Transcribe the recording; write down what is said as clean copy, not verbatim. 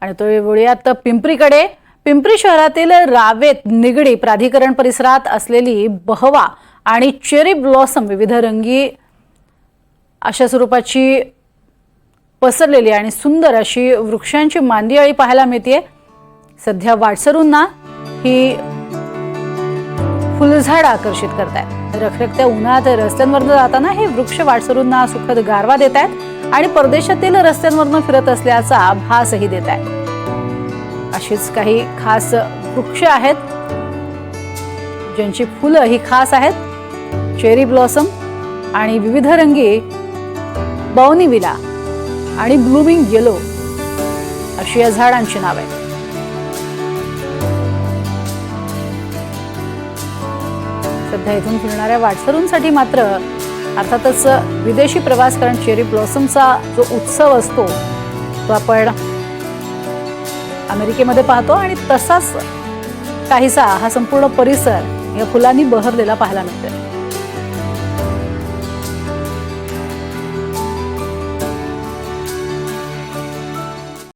आणि तो वळूयात पिंपरीकडे। पिंपरी शहरातील रावेत निगडी प्राधिकरण परिसरात असलेली बहवा आणि चेरी ब्लॉसम विविध रंगी अशा स्वरूपाची पसरलेली आणि सुंदर अशी वृक्षांची मांदियाळी पाहायला मिळते। सध्या वाटसरूंना ही फुलझाड आकर्षित करतात। रखरखत्या उन्हात रस्त्यांवर जाताना हे वृक्ष वाटसरूंना सुखद गारवा देत आहेत आणि परदेशातील रस्त्यांवर फिरत असल्याचा भासही देत आहेत। अशीच काही खास वृक्ष आहेत ज्यांची फुलं ही खास आहेत। चेरी ब्लॉसम आणि विविध रंगी बाउनिविला आणि ब्लूमिंग येलो अशी या झाडांची नावे आहेत। सध्या इथून फिरणाऱ्या वाटसरूंसाठी मात्र अर्थातच विदेशी प्रवास, कारण चेरी ब्लॉसमचा जो उत्सव असतो तो आपण अमेरिकेमध्ये पाहतो आणि तसाच काहीसा हा संपूर्ण परिसर या फुलांनी बहरलेला पाहायला मिळतो।